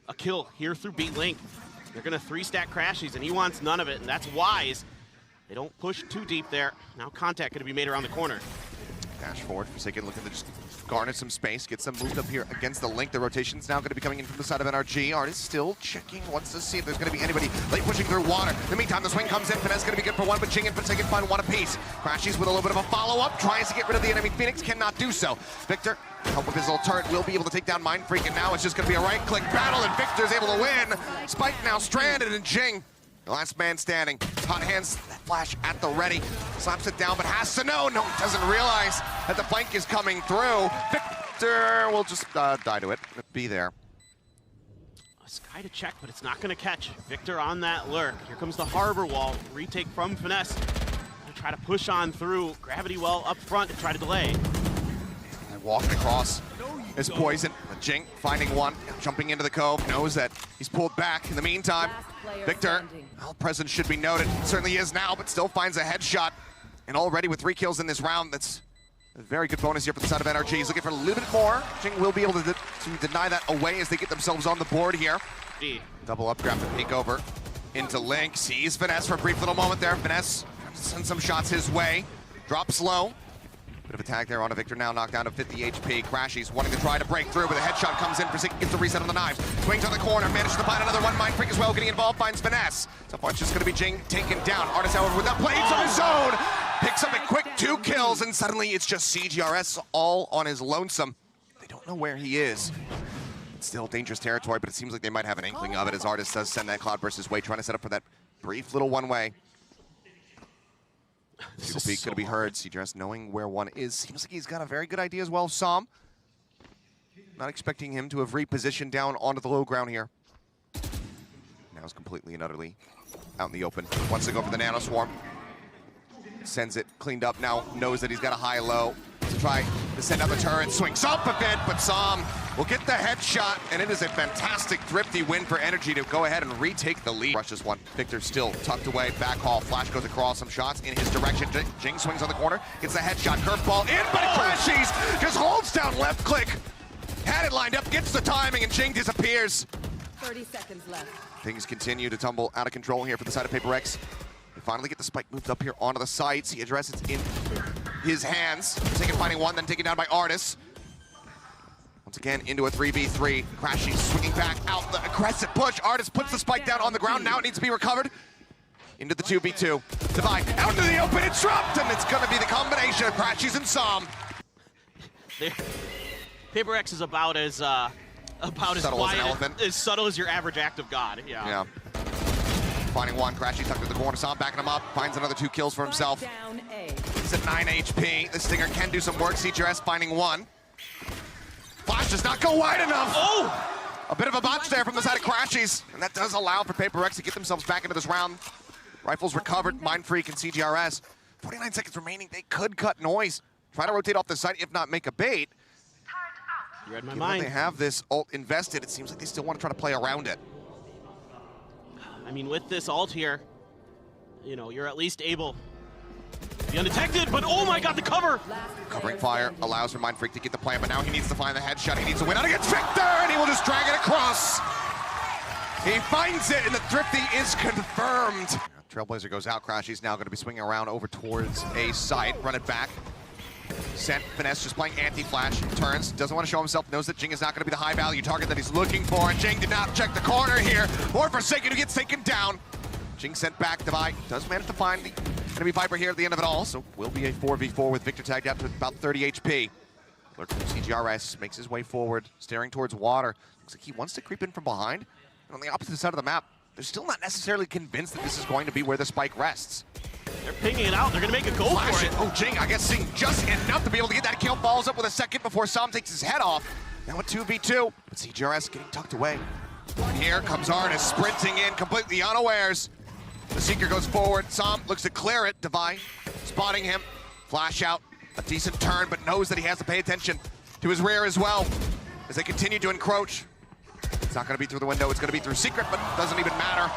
a kill here through B-Link. They're gonna 3-stack crashies, and he wants none of it, and that's wise. They don't push too deep there. Now contact gonna be made around the corner. Dash forward, Forsaken looking to just garner some space, get some moved up here against the Link. The rotation's now going to be coming in from the side of NRG. ardiis still checking, wants to see if there's going to be anybody late pushing through water. In the meantime, the swing comes in. FiNESSE going to be good for one, but Jinggg and Forsaken find one apiece. crashies with a little bit of a follow-up, tries to get rid of the enemy. FiNESSE cannot do so. Victor, help with his little turret, will be able to take down mindfreak, and now it's just going to be a right-click battle, and Victor's able to win. Spike now stranded, and Jinggg, the last man standing. Hot hands, that flash at the ready. Slaps it down, but has to know. No, doesn't realize that the flank is coming through. Victor will just die to it. Be there. A Sky to check, but it's not going to catch. Victor on that lurk. Here comes the harbor wall. Retake from FiNESSE. Gonna try to push on through. Gravity well up front to try to delay. And walking across is Poison. But Jinggg finding one, jumping into the cove, knows that he's pulled back. In the meantime, Victor, well, presence should be noted. Certainly is now, but still finds a headshot. And already with 3 kills in this round, that's a very good bonus here for the side of NRG. He's looking for a little bit more. Jinggg will be able to deny that away as they get themselves on the board here. Double up, grab the peek over into Link. Sees FiNESSE for a brief little moment there. FiNESSE sends some shots his way. Drops low. Bit of a tag there on a Victor, now knocked down to 50 HP. crashies wanting to try to break through, but a headshot comes in. Forsaken gets the reset on the knives. Swings on the corner, manages to find another one. mindfreak as well, getting involved, finds FiNESSE. So far it's just going to be Jinggg taken down. ardiis, however, with that blades on his own, picks up a quick 2 kills, and suddenly it's just cgrs all on his lonesome. They don't know where he is. It's still dangerous territory, but it seems like they might have an inkling of it as ardiis does send that Cloudburst his way, trying to set up for that brief little one-way. Single peek going to be heard. cgrs knowing where one is. Seems like he's got a very good idea as well. Som. Not expecting him to have repositioned down onto the low ground here. Now is completely and utterly out in the open. Wants to go for the nano swarm. Sends it cleaned up now. Knows that he's got a high-low to try to send out the turret. Swings up a bit, but Som will get the headshot, and it is a fantastic, thrifty win for NRG to go ahead and retake the lead. Rushes one. Victor still tucked away. Back haul. Flash goes across. Some shots in his direction. Jinggg swings on the corner. Gets the headshot. Curveball in, but crashies just holds down left click. Had it lined up. Gets the timing, and Jinggg disappears. 30 seconds left. Things continue to tumble out of control here for the side of FavorX. They finally get the spike moved up here onto the sides. He addresses it in his hands. Taking finding one, then taken down by ardiis. Once again, into a 3v3. crashies swinging back out the aggressive push. ardiis puts the spike down on the ground. Now it needs to be recovered. Into the 2v2. Divide out into the open. It's dropped, and it's going to be the combination of crashies and Som. FavorX is about as Subtle as an elephant. as subtle as your average act of God. Yeah. Finding one, crashies tucked to the corner. Som backing him up. Finds another 2 kills for himself. He's at 9 HP. The Stinger can do some work. cgrs finding one. Flash does not go wide enough. Oh! A bit of a botch there from the side of crashies. And that does allow for FavorX to get themselves back into this round. Rifles recovered. mindfreak and cgrs. 49 seconds remaining. They could cut noise. Try to rotate off the side, if not make a bait. You read my Given mind. that they have this ult invested, it seems like they still want to try to play around it. I mean, with this ult here, you know, you're at least able to be undetected, but oh my god, the cover! Covering fire allows for mindfreak to get the plan, but now he needs to find the headshot. He needs to win out against Victor, and he will just drag it across. He finds it, and the thrifty is confirmed. Trailblazer goes out. crashies now going to be swinging around over towards a site. Run it back. Sent. FiNESSE just playing anti-flash. Turns. Doesn't want to show himself. Knows that Jinggg is not going to be the high-value target that he's looking for. And Jinggg did not check the corner here. Or Forsaken, who gets taken down. Jinggg sent back. Divide does manage to find the enemy Viper here at the end of it all. So will be a 4v4 with Victor tagged out to about 30 HP. Lurk from cgrs makes his way forward, staring towards water. Looks like he wants to creep in from behind. And on the opposite side of the map, they're still not necessarily convinced that this is going to be where the spike rests. They're pinging it out. They're going to make a go for it. Oh, Jinggg, I guess, seeing just enough to be able to get that kill. Follows up with a second before Som takes his head off. Now a 2v2, but cgrs getting tucked away. Here comes ardiis sprinting in, completely unawares. The Seeker goes forward. Som looks to clear it. Divide spotting him. Flash out. A decent turn, but knows that he has to pay attention to his rear as well as they continue to encroach. It's not going to be through the window. It's going to be through Secret, but doesn't even matter.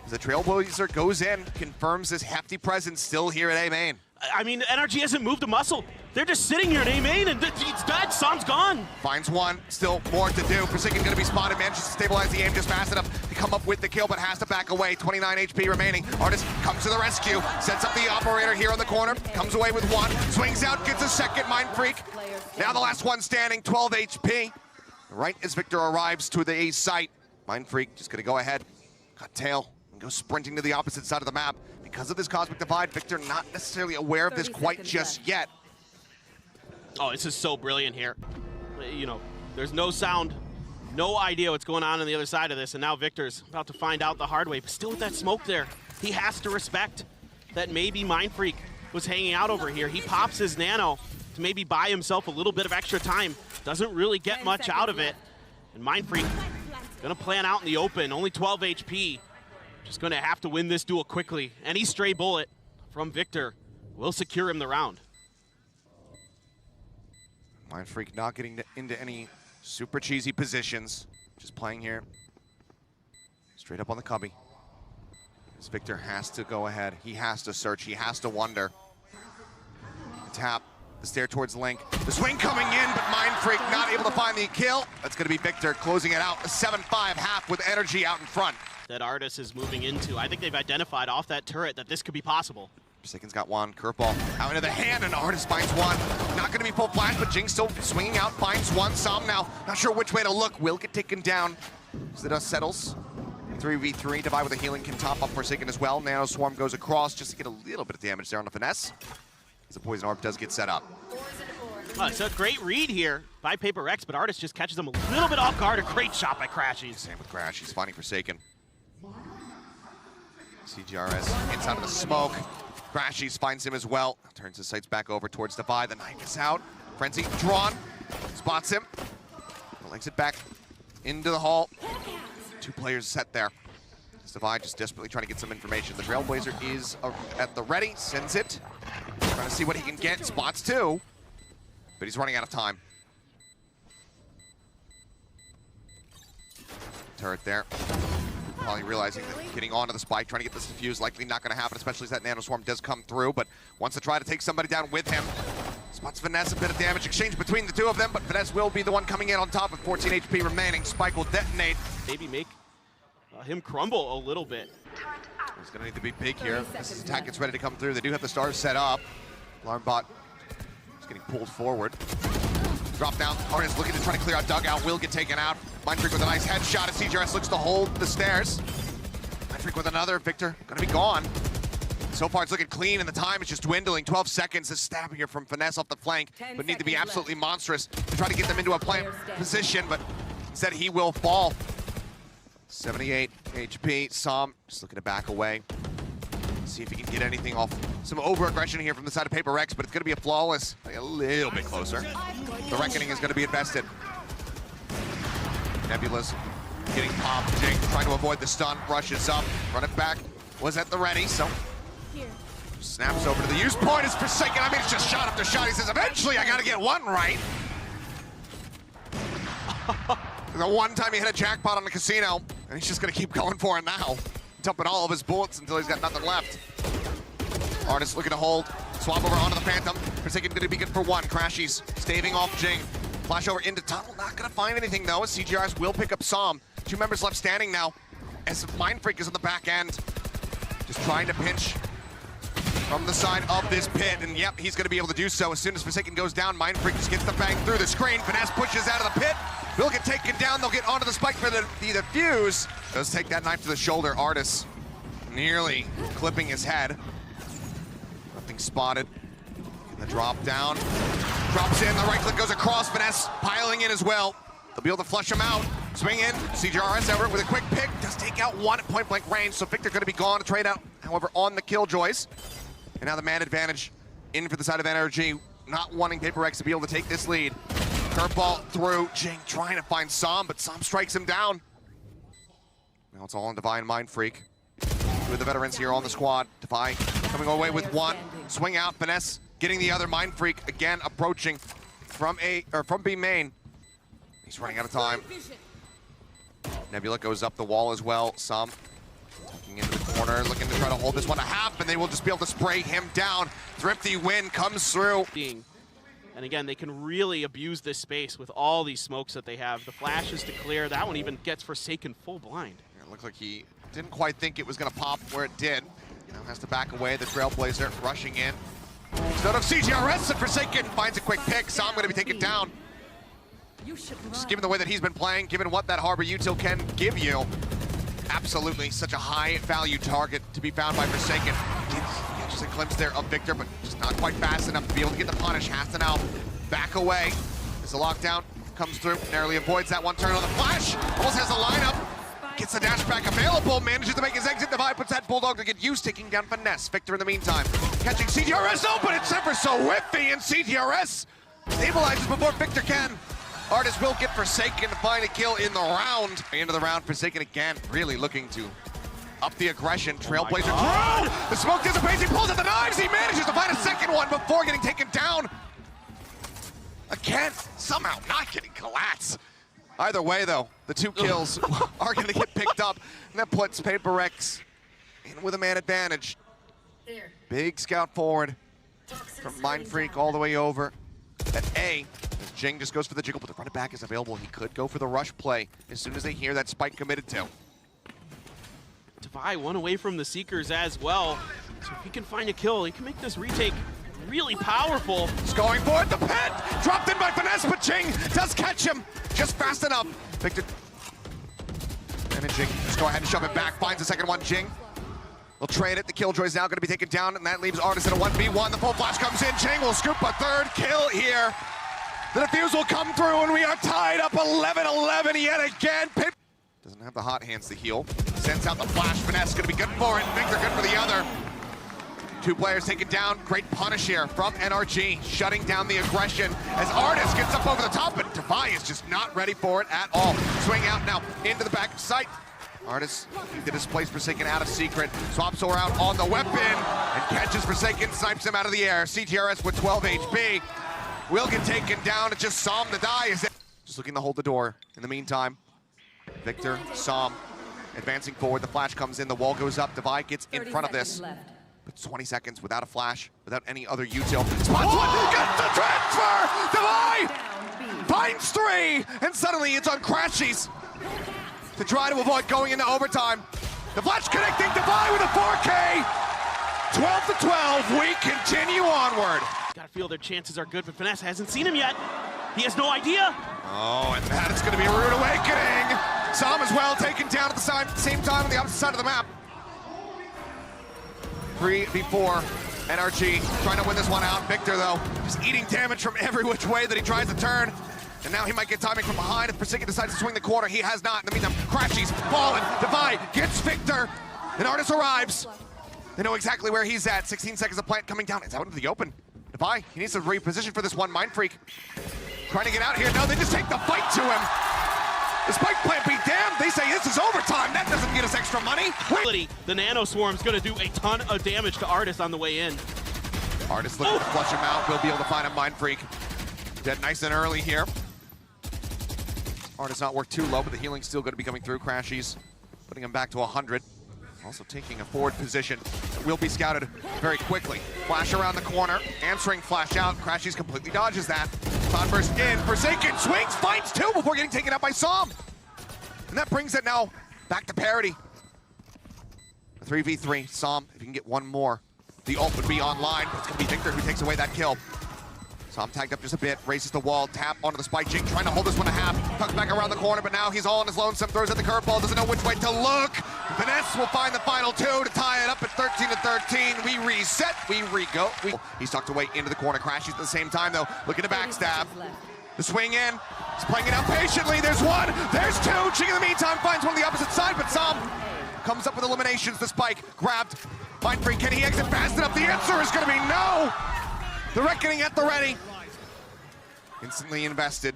The Trailblazer goes in, confirms his hefty presence still here at A main. I mean, NRG hasn't moved a muscle. They're just sitting here at A main, and it's dead. Som's gone. Finds one, still more to do. Forsaken gonna be spotted, manages to stabilize the aim just fast enough to come up with the kill, but has to back away. 29 HP remaining. Ardiis comes to the rescue, sets up the operator here on the corner, comes away with one, swings out, gets a second, mindfreak. Now the last one standing, 12 HP. Right as Victor arrives to the A site, mindfreak just gonna go ahead, cut tail, and go sprinting to the opposite side of the map. Because of this cosmic divide, Victor not necessarily aware of this quite just yet. Oh, this is so brilliant here. You know, there's no sound, no idea what's going on the other side of this, and now Victor's about to find out the hard way, but still with that smoke there. He has to respect that maybe mindfreak was hanging out over here. He pops his nano to maybe buy himself a little bit of extra time. Doesn't really get much out of it. And mindfreak gonna plan out in the open, only 12 HP. Just gonna have to win this duel quickly. Any stray bullet from Victor will secure him the round. mindfreak not getting into any super cheesy positions. Just playing here straight up on the cubby. As Victor has to go ahead. He has to search. He has to wonder. The tap, the stare towards Link. The swing coming in, but mindfreak not able to find the kill. That's going to be Victor closing it out. A 7-5 half with NRG out in front. That ardiis is moving into. I think they've identified off that turret that this could be possible. Forsaken's got one. Curveball out into the hand, and ardiis finds one. Not going to be full flash, but Jinggg still swinging out, finds one. Som now, not sure which way to look. Will get taken down as the dust settles. 3v3, Divide with a healing can top up Forsaken as well. Nano Swarm goes across just to get a little bit of damage there on the finesse. As the Poison Orb does get set up. It's a great read here by Paper Rex, but ardiis just catches him a little bit off guard. A great shot by crashies. Same with crashies, finding Forsaken. cgrs inside of the smoke. crashies finds him as well. Turns his sights back over towards Divide. The knife is out. Frenzy drawn. Spots him. Legs it back into the hall. Two players set there. Divide just desperately trying to get some information. The Trailblazer is at the ready. Sends it. Trying to see what he can get. Spots two. But he's running out of time. Turret there. Probably realizing that getting onto the spike, trying to get this defused, likely not going to happen, especially as that Nano Swarm does come through, but wants to try to take somebody down with him. Spots FiNESSE, a bit of damage exchange between the two of them, but FiNESSE will be the one coming in on top with 14 HP remaining. Spike will detonate. Maybe make him crumble a little bit. He's going to need to be big here. As his attack gets ready to come through. They do have the stars set up. Alarm bot is getting pulled forward. Drop down. ardiis looking to try to clear out dugout. Will get taken out. mindfreak with a nice headshot as cgrs looks to hold the stairs. mindfreak with another. Victor gonna be gone. So far it's looking clean and the time is just dwindling. 12 seconds. This stab here from FiNESSE off the flank would need to be absolutely monstrous to try to get them into a plant position, but instead he will fall. 78 HP. Som just looking to back away. See if he can get anything off. Some over-aggression here from the side of Paper Rex, but it's going to be a flawless. A little bit closer. The Reckoning is going to be invested. Nebula's getting popped. Jinggg trying to avoid the stun. Rushes up. Run it back. Was at the ready, so snaps over to the use point. Is Forsaken. I mean, it's just shot after shot. He says, eventually I got to get one right. The one time he hit a jackpot on the casino, and he's just going to keep going for it now. Dumping all of his bullets until he's got nothing left. ardiis looking to hold. Swap over onto the Phantom. Forsaken going to be good for one. crashies staving off Jinggg. Flash over into tunnel. Not going to find anything though, as cgrs will pick up Som. Two members left standing now, as mindfreak is on the back end. Just trying to pinch from the side of this pit, and yep, he's going to be able to do so. As soon as Forsaken goes down, mindfreak just gets the bang through the screen. FiNESSE pushes out of the pit. Will get taken down. They'll get onto the spike for the defuse. Does take that knife to the shoulder. ardiis nearly clipping his head. Nothing spotted. The drop down. Drops in. The right click goes across. FiNESSE piling in as well. They'll be able to flush him out. Swing in. cgrs Everett with a quick pick. Does take out one at point blank range. So Victor going to be gone to trade out, however, on the Killjoys. And now the man advantage in for the side of NRG. Not wanting Paper Rex to be able to take this lead. Curveball through. Jinggg trying to find Som, but Som strikes him down. Now it's all on Divine mindfreak. Two of the veterans here on the squad. Divine coming away with one. Swing out. FiNESSE getting the other. mindfreak again approaching from B main. He's running out of time. Nebula goes up the wall as well. Som tucking into the corner, looking to try to hold this one to half, and they will just be able to spray him down. Thrifty win comes through. And again, they can really abuse this space with all these smokes that they have. The flash is to clear. That one even gets Forsaken full blind. Yeah, it looked like he didn't quite think it was going to pop where it did. Now has to back away. The Trailblazer rushing in. Instead of CGRS, and Forsaken finds a quick pick. So I'm going to be taken down. Just given the way that he's been playing, given what that Harbor util can give you, absolutely such a high value target to be found by Forsaken. Just a glimpse there of Victor, but just not quite fast enough to be able to get the punish. Has to now back away as the lockdown comes through, narrowly avoids that one turn on the flash, almost has the lineup, gets the dash back available, manages to make his exit. Divide puts that Bulldog to get used, taking down FiNESSE. Victor in the meantime, catching cgrs open, it's ever so whiffy, and cgrs stabilizes before Victor can. ardiis will get Forsaken to find a kill in the round. End of the round, Forsaken again, really looking to up the aggression. Trailblazer through! The smoke dissipates, he pulls out the knives, he manages to find a second one before getting taken down. Again, somehow not getting collapsed. Either way though, the 2 kills are gonna get picked up, and that puts Paper X in with a man advantage. Big scout forward from mindfreak all the way over at A. Jinggg just goes for the jiggle, but the run it back is available. He could go for the rush play as soon as they hear that spike committed to. Devi one away from the Seekers as well. So if he can find a kill, he can make this retake really powerful. He's going for it, the pit! Dropped in by FiNESSE, but Jinggg does catch him just fast enough. Victor, and then Jinggg just go ahead and shove it back, finds the second one. Jinggg will trade it. The Killjoy is now going to be taken down, and that leaves ardiis in a 1v1. The full flash comes in. Jinggg will scoop a third kill here. The defuse will come through, and we are tied up 11-11 yet again. Pip doesn't have the hot hands to heal. Sends out the flash. FiNESSE going to be good for it. Victor good for the other. 2 players taken down. Great punish here from NRG, shutting down the aggression as ardiis gets up over the top, but Devi is just not ready for it at all. Swing out now into the back of sight. ardiis to displace Forsaken out of secret. Swaps around on the weapon and catches Forsaken, snipes him out of the air. cgrs with 12 HP. Will get taken down. It's just Psalm the die. Is just looking to hold the door. In the meantime, Victor, Psalm advancing forward. The flash comes in. The wall goes up. Devi gets in front of this. But 20 seconds without a flash, without any other util. Spots one, gets the transfer! Devi finds 3, and suddenly it's on crashies to try to avoid going into overtime. The flash connecting, Devi with a 4K. 12-12, we continue onward. Gotta feel their chances are good, but FiNESSE hasn't seen him yet. He has no idea. Oh, and that is gonna be a rude awakening. Psalm as well taken down at the same time on the opposite side of the map. 3v4, NRG trying to win this one out. Victor, though, just eating damage from every which way that he tries to turn. And now he might get timing from behind if Forsaken decides to swing the corner. He has not. In the meantime, crashies, fallen, Devi gets Victor, and ardiis arrives. They know exactly where he's at. 16 seconds of plant coming down. It's out into the open. Devi, he needs to reposition for this one. mindfreak trying to get out here. No, they just take the fight to him. The spike plant be damned. They say this is overtime. That doesn't get us extra money. The Nano Swarm's gonna do a ton of damage to ardiis on the way in. ardiis looking to flush him out. We'll be able to find a mindfreak. Dead nice and early here. ardiis not worked too low, but the healing's still going to be coming through. crashies putting him back to 100. Also taking a forward position that will be scouted very quickly. Flash around the corner, answering flash out. crashies completely dodges that. Cloud burst in, Forsaken swings, finds 2 before getting taken out by Psalm. And that brings it now back to parity. 3v3, Psalm, if you can get one more, the ult would be online. It's gonna be Victor who takes away that kill. Psalm tagged up just a bit, raises the wall, tap onto the spike. Jinggg trying to hold this one a half, tucks back around the corner, but now he's all on his lonesome, throws at the curveball, doesn't know which way to look. FiNESSE will find the final 2 to tie it up at 13-13. We reset, we re-go. He's tucked away into the corner. crashies at the same time though, looking to backstab. The swing in, he's playing it out patiently. There's 1, there's 2. Jinggg in the meantime finds one on the opposite side, but Psalm comes up with eliminations. The spike grabbed. mindfreak, can he exit fast enough? The answer is gonna be no. The reckoning at the ready. Instantly invested.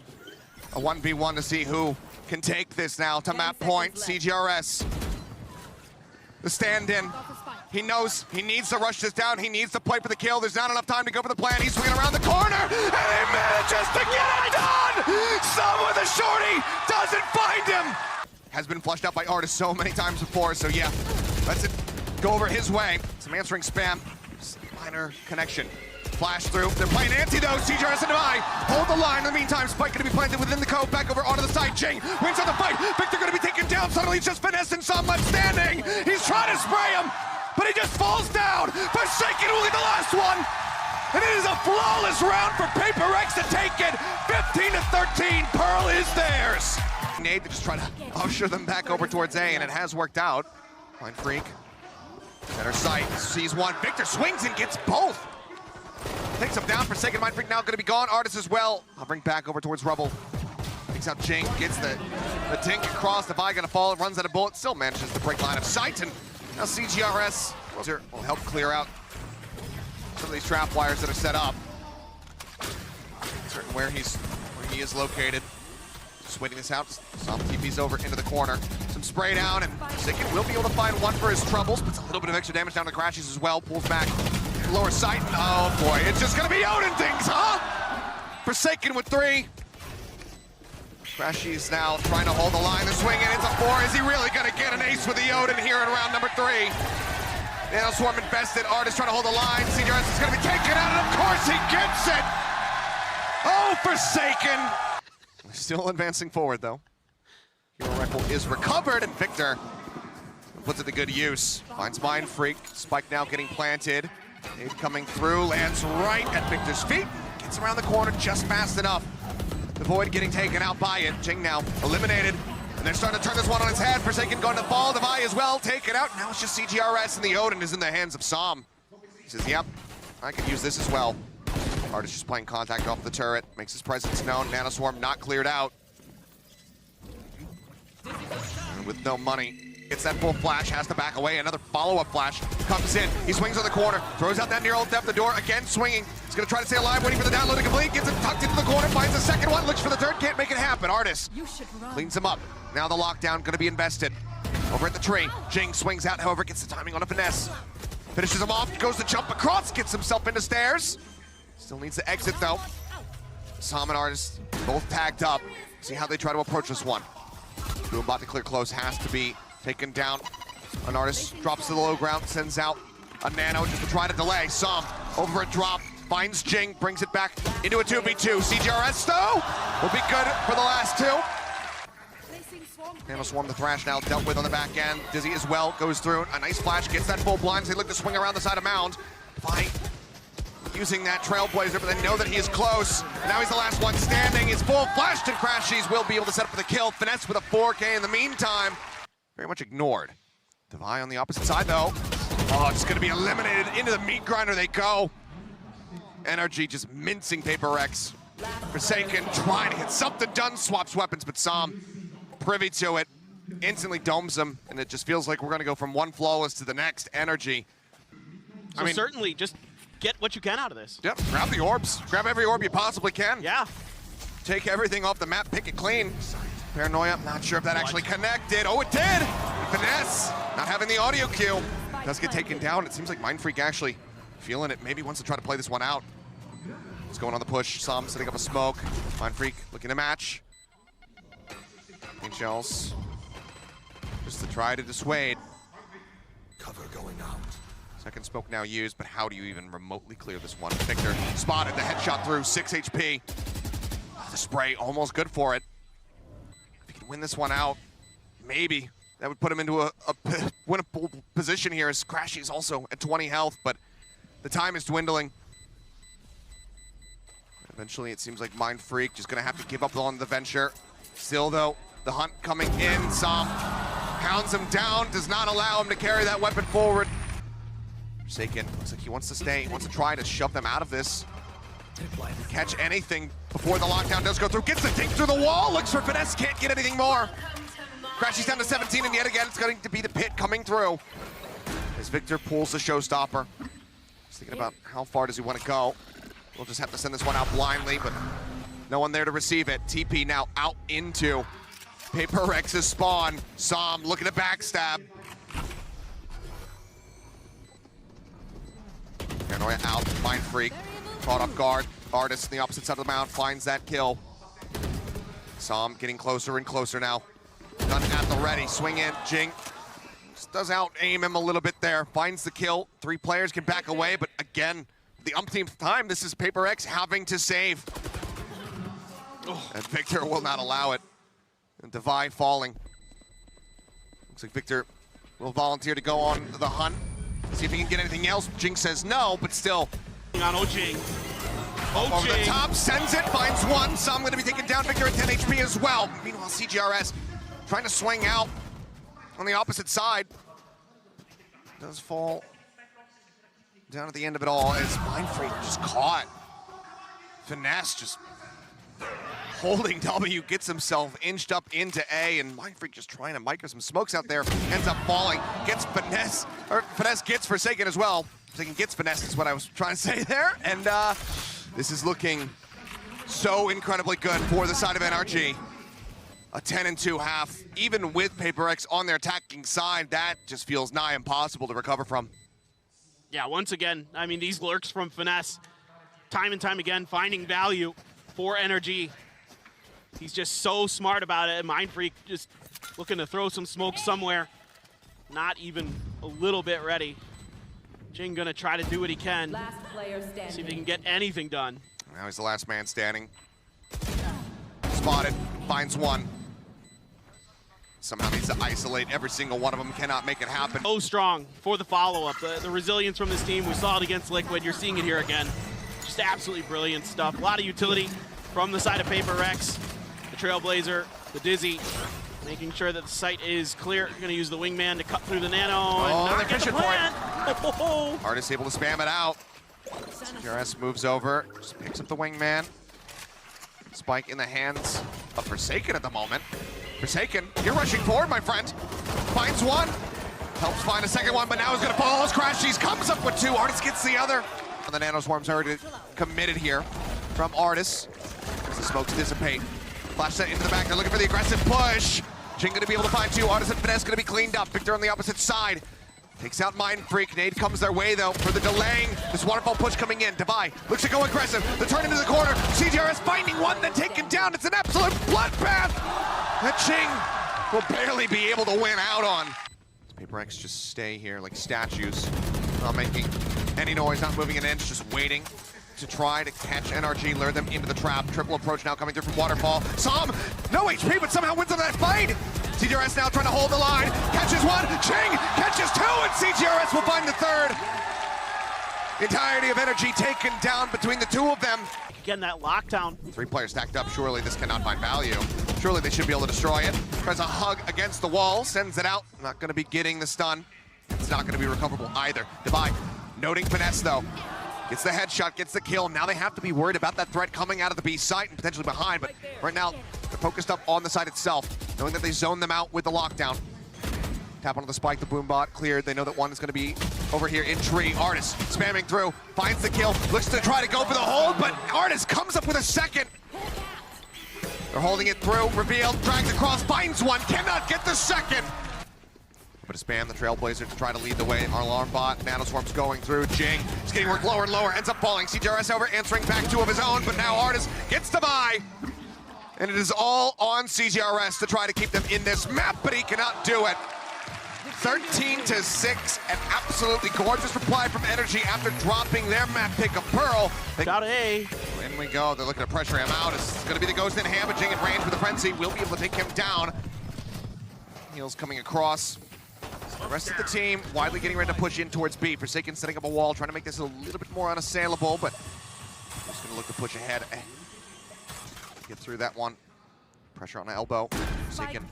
A 1v1 to see who can take this now to map point. cgrs. The stand-in. He knows he needs to rush this down. He needs to play for the kill. There's not enough time to go for the plan. He's swinging around the corner, and he manages to get it done! Some with a shorty doesn't find him! Has been flushed out by ardiis so many times before, so yeah, lets it go over his way. Some answering spam, just minor connection. Flash through. They're playing anti though. cgrs and I hold the line. In the meantime, Spike gonna be planted within the cove. Back over onto the side. Jinggg wins on the fight. Victor gonna be taken down. Suddenly it's just FiNESSE and some left standing. He's trying to spray him, but he just falls down. Forsaken will get the last one. And it is a flawless round for PaperX to take it. 15-13. Pearl is theirs. Nade to just try to usher them back over towards A, and it has worked out. mindfreak. Center sight, sees one. Victor swings and gets both. Takes him down. Forsaken. mindfreak now going to be gone. ardiis as well. I'll bring back over towards Rubble. Takes out Jinggg, gets the tink across. The Vi going to fall. It runs out of bullets. Still manages to break line of sight. And now cgrs will help clear out some of these trap wires that are set up. Certain where he is located. Just waiting this out. Some TP's over into the corner. Some spray down, and Forsaken will be able to find one for his troubles. Puts a little bit of extra damage down to the crashies as well. Pulls back. Lower sight. Oh boy, it's just gonna be Odin things, huh? Forsaken with 3. crashies now trying to hold the line. The swing, and it's a 4. Is he really gonna get an ace with the Odin here in round number 3? Now Swarm invested. ardiis trying to hold the line. cgrs is gonna be taken out, and of course he gets it. Oh, Forsaken. Still advancing forward though. Hero rifle is recovered, and Victor puts it to good use. Finds mindfreak. Spike now getting planted. Nade coming through, lands right at Victor's feet. Gets around the corner just fast enough. The Void getting taken out by it. Jinggg now eliminated. And they're starting to turn this one on its head. Forsaken going to fall. The Vi as well. Take it out. Now it's just cgrs, and the Odin is in the hands of Som. He says, yep, I could use this as well. ardiis just playing contact off the turret. Makes his presence known. Nanoswarm not cleared out. And with no money. Gets that full flash, has to back away. Another follow-up flash comes in. He swings on the corner, throws out that near ult depth. The door again swinging. He's going to try to stay alive, waiting for the download to complete. Gets it tucked into the corner, finds the second one, looks for the third, can't make it happen. ardiis cleans him up. Now the lockdown going to be invested. Over at the tree, Jinggg swings out, however, gets the timing on a FiNESSE. Finishes him off, goes to jump across, gets himself into stairs. Still needs to exit though. Som and ardiis both tagged up. See how they try to approach this one. Boombot to clear close, has to be taken down. An ardiis drops to the low ground, sends out a nano just to try to delay. Som over a drop, finds Jinggg, brings it back into a 2v2. cgrs though will be good for the last 2. Nanoswarm the Thrash now dealt with on the back end. Dizzy as well goes through. A nice flash, gets that full blind. They look to swing around the side of Mound. Vi using that Trailblazer, but they know that he is close. Now he's the last one standing. His full flash to crashies will be able to set up for the kill. FiNESSE with a 4K in the meantime. Very much ignored. The Vi on the opposite side though. Oh, it's gonna be eliminated. Into the meat grinder they go. NRG just mincing PaperX. Forsaken trying to get something done. Swaps weapons, but Som privy to it. Instantly domes him, and it just feels like we're gonna go from one flawless to the next. NRG. So I mean, certainly just get what you can out of this. Yep, grab the orbs. Grab every orb you possibly can. Yeah. Take everything off the map, pick it clean. Paranoia, not sure if that actually connected. Oh, it did! FiNESSE, not having the audio cue. Does get taken down. It seems like mindfreak actually feeling it. Maybe wants to try to play this one out. He's going on the push. Som setting up a smoke. mindfreak looking to match. Shells. Just to try to dissuade. Cover going out. Second smoke now used, but how do you even remotely clear this one? Victor spotted the headshot through, 6 HP. The spray almost good for it. If he can win this one out, maybe that would put him into a winnable position here, as crashies also at 20 health, but the time is dwindling. Eventually it seems like mindfreak just gonna have to give up on the venture. Still though, the hunt coming in. Som pounds him down, does not allow him to carry that weapon forward. Forsaken, looks like he wants to stay, he wants to try to shove them out of this. Catch anything before the lockdown does go through. Gets the dink through the wall, looks for FiNESSE, can't get anything more. crashies down to 17, and yet again it's going to be the pit coming through. As Victor pulls the showstopper. He's thinking about how far does he want to go. We'll just have to send this one out blindly, but no one there to receive it. TP now out into PaperX's spawn. Som looking to backstab. Paranoia out, mindfreak caught off guard. ardiis on the opposite side of the mound finds that kill. Som getting closer and closer now. Gun at the ready, swing in, Jinggg just does out aim him a little bit there. Finds the kill, 3 players can back away, but again, the umpteenth time, this is Paper X having to save. Oh. And Victor will not allow it. And Devi falling. Looks like Victor will volunteer to go on the hunt. See if he can get anything else. Jinggg says no, but still. On Jinggg. Over the top, sends it, finds one. So I'm going to be taking down Victor at 10 HP as well. Meanwhile, cgrs trying to swing out on the opposite side. Does fall down at the end of it all as mindfreak just caught. FiNESSE just holding W, gets himself inched up into A, and mindfreak just trying to micro some smokes out there, ends up falling, gets FiNESSE, or FiNESSE gets Forsaken as well. Forsaken gets FiNESSE is what I was trying to say there, and this is looking so incredibly good for the side of NRG. A 10-2 half, even with Paper X on their attacking side, that just feels nigh impossible to recover from. Yeah, once again, I mean, these lurks from FiNESSE, time and time again, finding value for NRG. He's just so smart about it, and mindfreak just looking to throw some smoke somewhere. Not even a little bit ready. Jinggg gonna try to do what he can. Last player standing. See if he can get anything done. Now he's the last man standing. Spotted, finds one. Somehow needs to isolate every single one of them, cannot make it happen. So strong for the follow-up. The resilience from this team, we saw it against Liquid, you're seeing it here again. Just absolutely brilliant stuff. A lot of utility from the side of Paper X. The Trailblazer, the Dizzy, making sure that the site is clear. You're gonna use the Wingman to cut through the Nano. Oh, and they're fishing for it. Oh. Ardiis able to spam it out. cgrs moves over, just picks up the Wingman. Spike in the hands of Forsaken at the moment. Forsaken, you're rushing forward, my friend. Finds one, helps find a second one, but now he's gonna fall as crashies. Comes up with two, Ardiis gets the other. And the Nano Swarm's already committed here from Ardiis. As the smokes dissipate. Flash set into the back, they're looking for the aggressive push. Jinggg gonna be able to find two, Ardiis and FiNESSE gonna be cleaned up. Victor on the opposite side. Takes out mindfreak, nade comes their way though for the delaying. This waterfall push coming in, Devi looks to go aggressive. The turn into the corner, cgrs finding one, then taken down. It's an absolute bloodbath that Jinggg will barely be able to win out on. Paper X just stay here like statues, not making any noise, not moving an inch, just waiting to try to catch NRG, lure them into the trap. Triple approach now coming through from Waterfall. Som, no HP, but somehow wins on that fight. cgrs now trying to hold the line. Catches one, Jinggg catches two, and cgrs will find the third. The entirety of NRG taken down between the two of them. Again, that lockdown. Three players stacked up, surely this cannot find value. Surely they should be able to destroy it. Tries a hug against the wall, sends it out. Not gonna be getting the stun. It's not gonna be recoverable either. Devi, noting FiNESSE though. Gets the headshot, gets the kill. Now they have to be worried about that threat coming out of the B site and potentially behind, but right now they're focused up on the site itself, knowing that they zone them out with the lockdown. Tap onto the spike, the boom bot cleared. They know that one is gonna be over here in tree. Ardiis spamming through, finds the kill, looks to try to go for the hold, but Ardiis comes up with a second. They're holding it through, revealed, drags across, finds one, cannot get the second. But to spam the Trailblazer to try to lead the way. Our alarm bot, Nano Swarm's going through. Jinggg is getting worked lower and lower, ends up falling. cgrs over, answering back two of his own, but now Ardiis gets the buy. And it is all on cgrs to try to keep them in this map, but he cannot do it. 13-6, an absolutely gorgeous reply from NRG after dropping their map pick of Pearl. Got A. In we go, they're looking to pressure him out. It's gonna be the ghost in hand, but Jinggg in range with the frenzy will be able to take him down. Heels coming across. The rest of the team widely getting ready to push in towards B. Forsaken setting up a wall, trying to make this a little bit more unassailable, but just gonna look to push ahead. Get through that one. Pressure on the elbow. Forsaken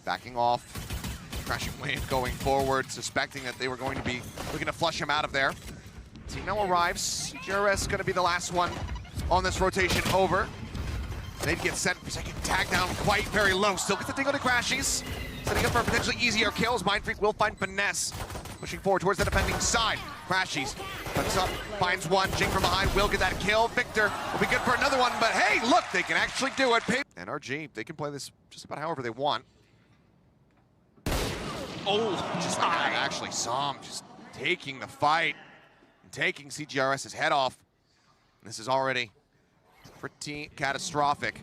backing off. Crashing wave going forward, suspecting that they were going to be looking to flush him out of there. Team now arrives. cgrs gonna be the last one on this rotation over. They'd get sent. Forsaken tagged down quite very low. Still gets the thing on the crashies. Setting up for potentially easier kills. mindfreak will find FiNESSE. Pushing forward towards the defending side. crashies, puts up, finds one. Jinggg from behind will get that kill. Victor will be good for another one, but hey, look, they can actually do it. NRG, they can play this just about however they want. Oh, just like that, actually, Som just taking the fight and taking cgrs's head off. This is already pretty catastrophic.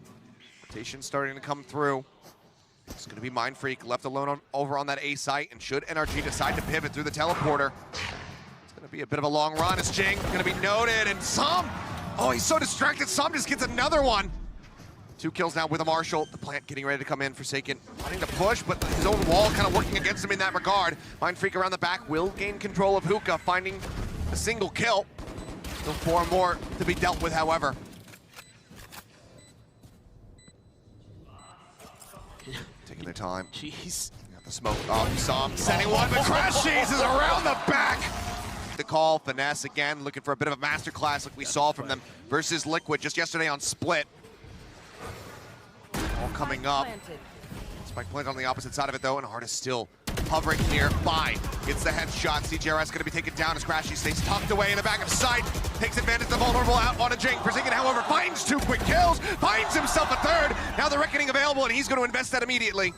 Rotation starting to come through. It's going to be mindfreak left alone over on that A site, and should NRG decide to pivot through the teleporter, it's going Gonna be a bit of a long run as Jinggg gonna be noted, and Som, oh, he's so distracted, Som just gets another one. 2 kills now with a Marshall. The plant getting ready to come in. Forsaken wanting to push, but his own wall kind of working against him in that regard. Mindfreak around the back will gain control of Hookah, finding a single kill. Still 4 more to be dealt with, however. Taking their time. Jeez. Got the smoke off. Som sending one, but crashies is around the back. The call, FiNESSE again, looking for a bit of a masterclass like we saw from them versus Liquid just yesterday on Split. All coming up. Spike planted on the opposite side of it though, and ardiis still hovering nearby. Gets the headshot. cgrs going to be taken down as crashies stays tucked away in the back of sight. Takes advantage of the vulnerable out on a Jinggg. Forsaken, however, finds 2 quick kills. Finds himself a 3rd. Now the Reckoning available, and he's going to invest that immediately.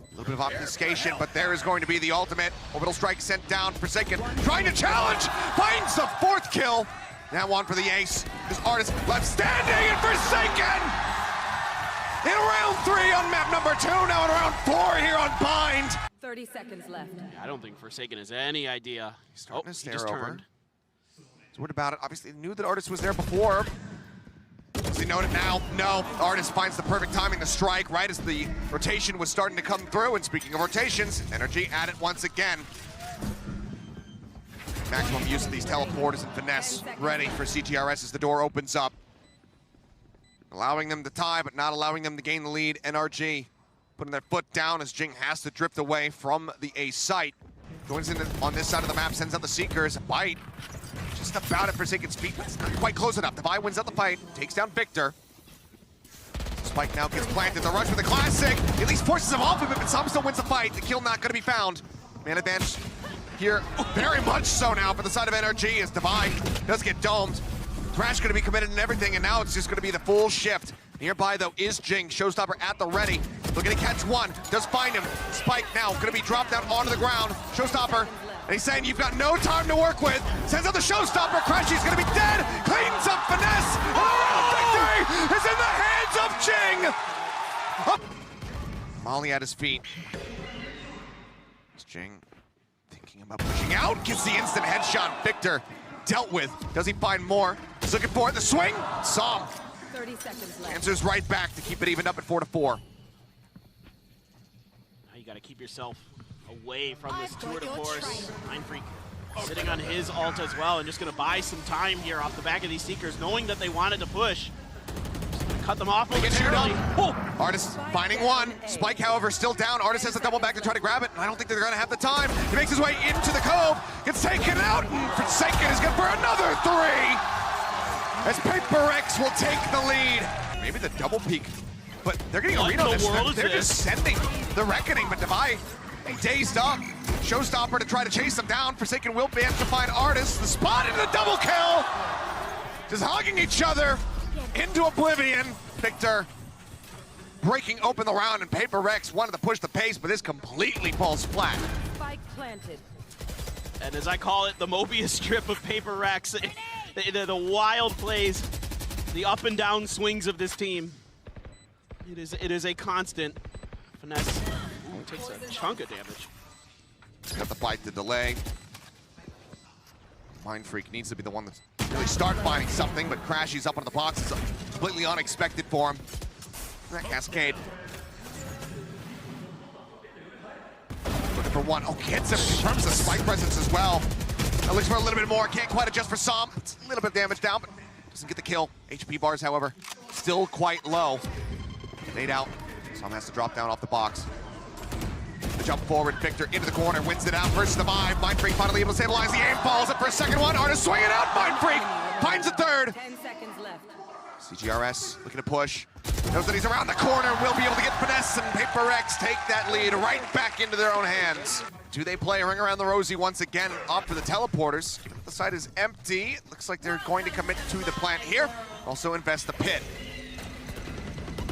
A little bit of obfuscation, but there is going to be the ultimate. Orbital strike sent down. Forsaken trying to challenge. Finds the 4th kill. Now on for the ace. There's ardiis left standing, and Forsaken! In round 3 on map number 2, now in round 4 here on Bind. 30 seconds left. I don't think Forsaken has any idea. He's starting to stare just over. turned. He's worried about it. Obviously, he knew that ardiis was there before. Does he note it now? No. ardiis finds the perfect timing to strike right as the rotation was starting to come through. And speaking of rotations, NRG at it once again. Maximum use of these teleporters and FiNESSE ready for cgrs as the door opens up. Allowing them to tie, but not allowing them to gain the lead. NRG putting their foot down as Jinggg has to drift away from the A site. Joins in on this side of the map, sends out the Seekers. Bite, just about at Forsaken's feet, but it's not quite close enough. Devi wins out the fight, takes down Victor. Spike now gets planted. The rush with the classic. At least forces him off of it, but Som still wins the fight. The kill not going to be found. Man advantage here, very much so now for the side of NRG as Devi does get domed. Crash going to be committed and everything, and now it's just going to be the full shift. Nearby, though, is Jinggg. Showstopper at the ready. Looking to catch one. Does find him. Spike now going to be dropped down onto the ground. Showstopper, and he's saying, you've got no time to work with. Sends out the Showstopper. Crashies going to be dead. Cleans up FiNESSE. And the round victory is in the hands of Jinggg. Up. Molly at his feet. It's Jinggg thinking about pushing out. Gets the instant headshot. Victor dealt with. Does he find more? He's looking for it. The swing. Som 30 seconds left. answers right back to keep it evened up at 4-4. Now you got to keep yourself away from this tour de force. Mindfreak sitting on his ult as well, and just going to buy some time here off the back of these Seekers, knowing that they wanted to push. Just gonna cut them off momentarily. Oh! ardiis finding one. Spike, however, still down. ardiis has to double back to try to grab it, and I don't think they're going to have the time. He makes his way into the cove, gets taken out, and Forsaken is good for another 3! As PaperX will take the lead. Maybe the double peek, but they're getting a read on this. They're just sending the Reckoning, but Devi dazed up. Showstopper to try to chase them down. Forsaken will be able to find ardiis. The spot into the double kill. Just hugging each other into oblivion. Victor breaking open the round, and PaperX wanted to push the pace, but this completely falls flat. Spike planted. And as I call it, the Mobius strip of PaperX. The wild plays, the up and down swings of this team. It is a constant. FiNESSE takes a chunk of damage. Got the fight to delay. Mindfreak needs to be the one that's really start finding something, but crashies up onto the box is completely unexpected for him. That cascade. Looking for one. Oh, gets him. Confirms the spike presence as well. Looks for a little bit more. Can't quite adjust for Som. It's a little bit of damage down, but doesn't get the kill. HP bars, however, still quite low. Nade out. Som has to drop down off the box. The jump forward. Victor into the corner. Wins it out versus the Vive. Mindfreak finally able to stabilize. The aim falls up for a second one. ardiis swinging out. Mindfreak finds a 3rd. 10 seconds left. cgrs looking to push. Knows that he's around the corner. Will be able to get FiNESSE, and PaperX take that lead right back into their own hands. Do they play a ring around the rosy once again? Opt for the teleporters. The site is empty. It looks like they're going to commit to the plant here. Also invest the pit.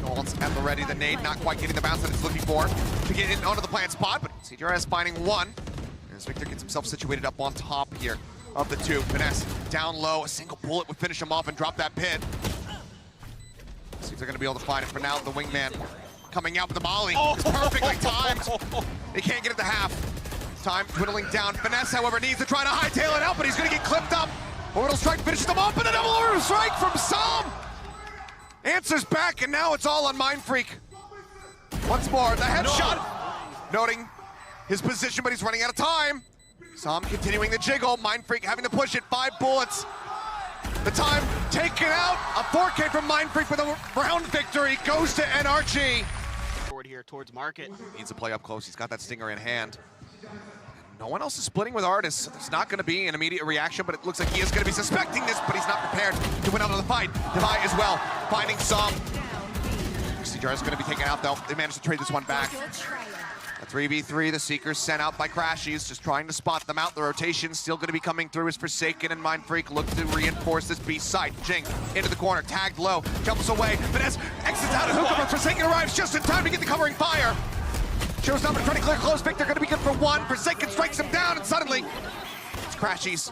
Ults at the ready. The nade not quite getting the bounce that it's looking for to get in onto the plant spot, but cgrs finding one. As Victor gets himself situated up on top here of the 2. FiNESSE down low. A single bullet would finish him off and drop that pit. See if they're going to be able to find it. For now, the wingman coming out with the molly. It's perfectly timed. They can't get it to half. Time dwindling down. FiNESSE, however, needs to try to hightail it out, but he's going to get clipped up. Orbital strike finishes them off, and a double orbital strike from Sam. Answers back, and now it's all on mindfreak. Once more, the headshot. Noting his position, but he's running out of time. Sam continuing the jiggle. mindfreak having to push it. 5 bullets. The time taken out. A 4K from mindfreak with a round victory. Goes to NRG. Forward here towards market. Needs to play up close. He's got that stinger in hand. No one else is splitting with ardiis, so there's not going to be an immediate reaction, but it looks like he is going to be suspecting this, but he's not prepared to win out of the fight. Devi as well, finding some. cgrs is going to be taken out, though. They managed to trade this one back. A 3v3, the Seekers sent out by crashies, just trying to spot them out. The rotation still going to be coming through as Forsaken and mindfreak look to reinforce this B site. Jinggg into the corner, tagged low, jumps away. FiNESSE exits out of hookah, but Forsaken arrives just in time to get the covering fire. Showstopper trying to clear close. Victor going to be good for 1. Forsaken strikes him down, and suddenly it's crashies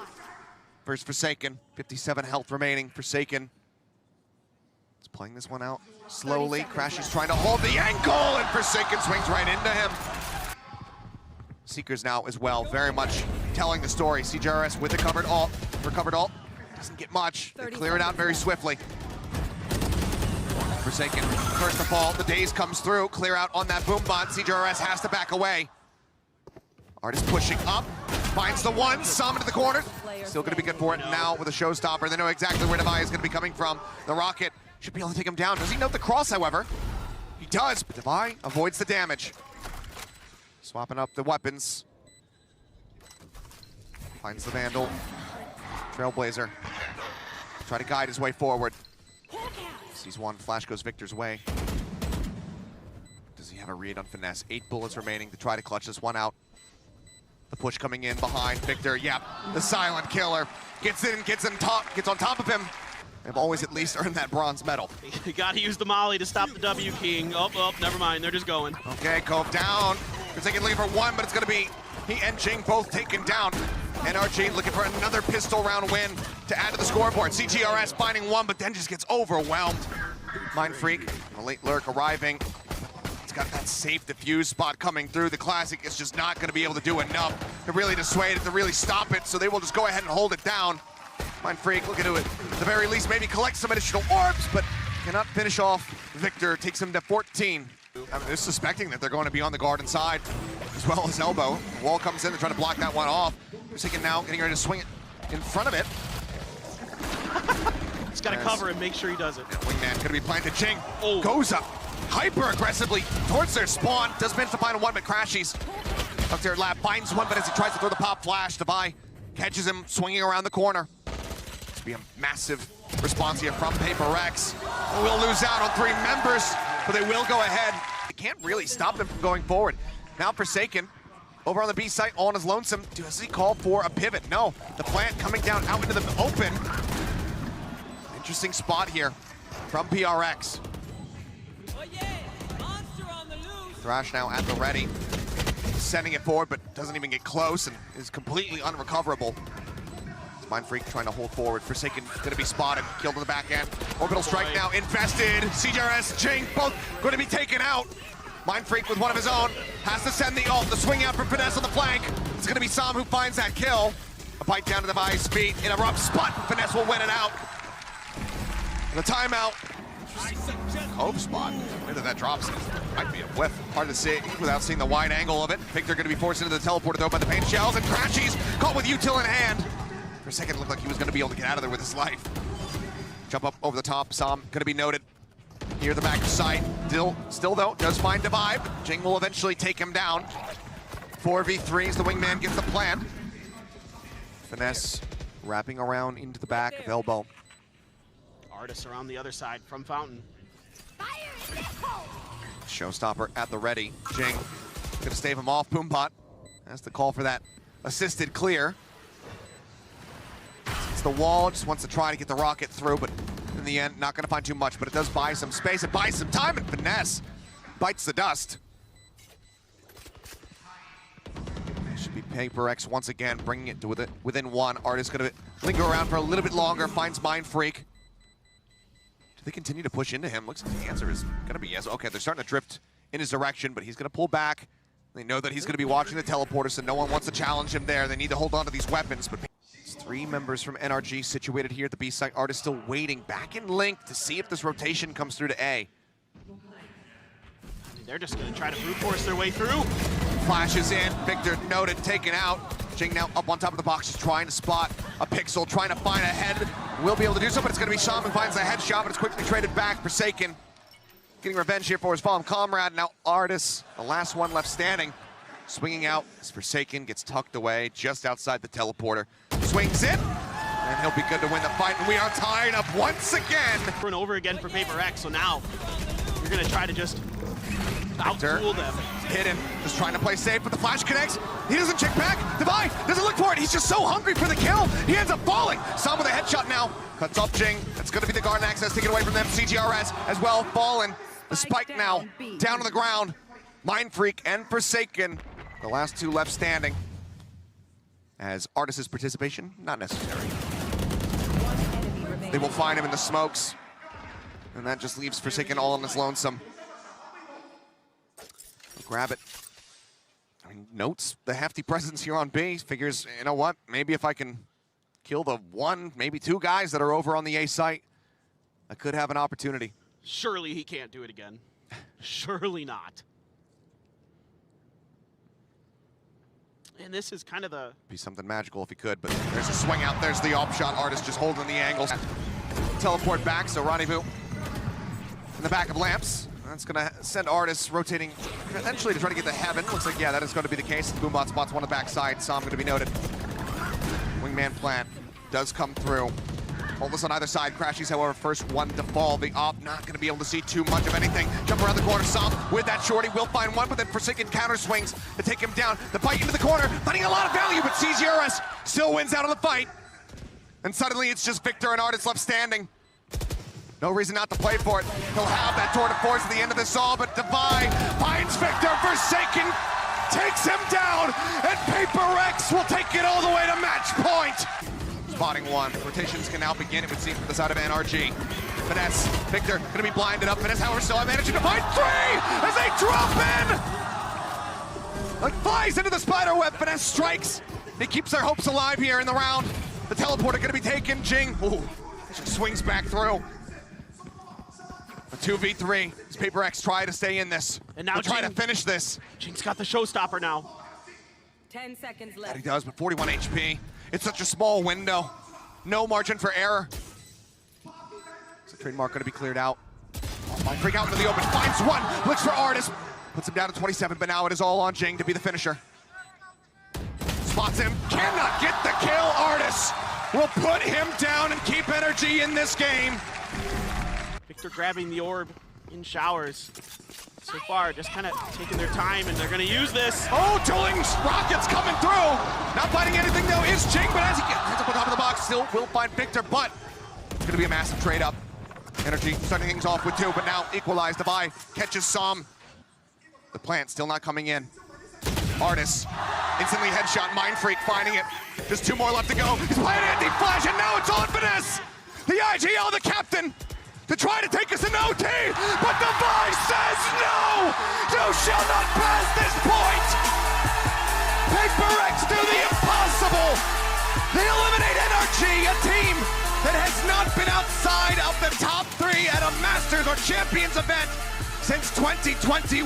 versus Forsaken. 57 health remaining. Forsaken is playing this one out slowly. Crashies trying to hold the ankle, and Forsaken swings right into him. Seekers now as well, very much telling the story. cgrs with the recovered ult. Doesn't get much. They clear it out very swiftly. Forsaken, first to fall, the daze comes through, clear out on that boom bot. cgrs has to back away. ardiis pushing up, finds the one, Sam into the corner. Still gonna be good for it now with a showstopper. They know exactly where Devi is gonna be coming from. The rocket should be able to take him down. Does he note the cross, however? He does, but Devi avoids the damage. Swapping up the weapons. Finds the Vandal. Trailblazer. Try to guide his way forward. Sees one, flash goes Victor's way. Does he have a read on FiNESSE? 8 bullets remaining to try to clutch this one out. The push coming in behind Victor. Yep, the silent killer. Gets in, gets on top of him. They've always at least earned that bronze medal. You gotta use the molly to stop the W King. Oh, never mind, they're just going. Okay, Cove down. They're taking lead for 1, but it's gonna be he and Jinggg both taken down. NRG looking for another pistol round win to add to the scoreboard. cgrs finding 1, but then just gets overwhelmed. mindfreak, a late lurk arriving. He's got that safe defuse spot coming through. The Classic is just not gonna be able to do enough to really dissuade it, to really stop it, so they will just go ahead and hold it down. mindfreak looking to, at the very least, maybe collect some additional orbs, but cannot finish off Victor. Takes him to 14. I mean, they're suspecting that they're going to be on the guard inside, as well as elbow. The wall comes in, they're trying to block that one off. Forsaken now getting ready to swing it in front of it. He's got to cover and make sure he does it. Wingman going to be planted. Jinggg goes up hyper aggressively towards their spawn. Does manage to find 1, but crashies. Up there, lab finds 1, but as he tries to throw the pop flash, Devi catches him swinging around the corner. This will be a massive response here from FiNESSE. We'll lose out on 3 members, but they will go ahead. They can't really stop them from going forward. Now Forsaken over on the B site, all on his lonesome. Does he call for a pivot? No. The plant coming down out into the open. Interesting spot here from PRX. Thrash now at the ready. Sending it forward, but doesn't even get close and is completely unrecoverable. mindfreak trying to hold forward. Forsaken gonna be spotted, killed in the back end. Orbital strike now invested. cgrs, Jinggg, both going to be taken out. mindfreak with one of his own, has to send the ult, the swing out from FiNESSE on the flank. It's gonna be Sam who finds that kill. A bite down to Devi's feet in a rough spot. FiNESSE will win it out. The timeout. Cove spot. Whether that drops might be a whiff. Hard to see without seeing the wide angle of it. Victor gonna be forced into the teleporter though by the paint shells, and crashies caught with util in hand. For a second, it looked like he was gonna be able to get out of there with his life. Jump up over the top. Sam gonna be noted. Near the back of sight. Still though, does find Devi. Jinggg will eventually take him down. 4v3 as the wingman gets the plant. FiNESSE wrapping around into the back of elbow. ardiis around the other side from Fountain. Showstopper at the ready. Jinggg gonna stave him off. Boombot has to call for that assisted clear. It's the wall, just wants to try to get the rocket through, but in the end, not gonna find too much, but it does buy some space. It buys some time, and FiNESSE bites the dust. Should be PaperX once again, bringing it to within 1. ardiis gonna linger around for a little bit longer, finds mindfreak. Do they continue to push into him? Looks like the answer is gonna be yes. Okay, they're starting to drift in his direction, but he's gonna pull back. They know that he's going to be watching the teleporter, so no one wants to challenge him there. They need to hold on to these weapons, but it's 3 members from NRG situated here at the B site. Ardiis still waiting back in Link to see if this rotation comes through to A. They're just going to try to brute force their way through. Flashes in, Victor noted, taken out. Jinggg now up on top of the box, just trying to spot a pixel, trying to find a head. Will be able to do so, but it's going to be Sham who finds the headshot, but it's quickly traded back. Forsaken getting revenge here for his fallen comrade. Now Ardiis, the last one left standing, swinging out as Forsaken gets tucked away just outside the teleporter. Swings in, and he'll be good to win the fight. And we are tied up once again. Over and over again for Paper X, so now you're going to try to just outduel them. Hidden, just trying to play safe, but the flash connects. He doesn't check back. Divine doesn't look for it. He's just so hungry for the kill. He ends up falling. Sam with a headshot now. Cuts off Jinggg. That's going to be the garden access taken away from them. cgrs as well fallen. The spike now down on the ground. Mindfreak and Forsaken, the last 2 left standing. As Ardiis' participation, not necessary. They will find him in the smokes. And that just leaves Forsaken all on his lonesome. Grab it. I mean, notes the hefty presence here on B. Figures, you know what? Maybe if I can kill the 1, maybe 2 guys that are over on the A site, I could have an opportunity. Surely he can't do it again. Surely not. And this is kind of the... Be something magical if he could, but there's a swing out. There's the op shot. Ardiis just holding the angles. Teleport back, so Rendezvous in the back of Lamps. That's going to send Ardiis rotating eventually to try to get to heaven. Looks like, yeah, that is going to be the case. Boombot spots one on the backside. Sam going to be noted. Wingman plant does come through. Homeless on either side. Crashies, however, first one to fall. The op not going to be able to see too much of anything. Jump around the corner. Sam with that shorty will find one, but then Forsaken counter swings to take him down. The bite into the corner, finding a lot of value, but cgrs still wins out of the fight. And suddenly it's just Victor and Ardiis left standing. No reason not to play for it. He'll have that tour de force at the end of this all, but Divine finds Victor. Forsaken takes him down, and Paper X will take it all the way to match point. Spotting one. Rotations can now begin, it would seem, from the side of NRG. FiNESSE, Victor gonna be blinded up. FiNESSE, however, still managing to find 3 as they drop in! Like flies into the spider web. FiNESSE strikes. He keeps their hopes alive here in the round. The teleporter gonna be taken. Jinggg, ooh, swings back through. A 2v3. Does Paper X try to stay in this? And now try to finish this. Jingg's got the showstopper now. 10 seconds left. That he does, but 41 HP. It's such a small window. No margin for error. Is the trademark going to be cleared out? Mindfreak out into the open, finds one, looks for Ardiis. Puts him down to 27, but now it is all on Jinggg to be the finisher. Spots him, cannot get the kill. Ardiis will put him down and keep NRG in this game. Victor grabbing the orb in showers. So far, just kind of taking their time, and they're going to use this. Oh, dueling rockets coming through. Not finding anything, though, is Jinggg, but as he gets up on top of the box, still will find Victor, but it's going to be a massive trade-up. NRG starting things off with 2, but now equalized. Divine catches Sam. The plant still not coming in. Ardiis, instantly headshot. Mindfreak finding it. Just 2 more left to go. He's playing anti-flash, and now it's on FiNESSE. The IGL, the captain, to try to take us in OT, but Divine says no! You shall not pass this point! Paper X do the impossible! They eliminate NRG, a team that has not been outside of the top 3 at a Masters or Champions event since 2021.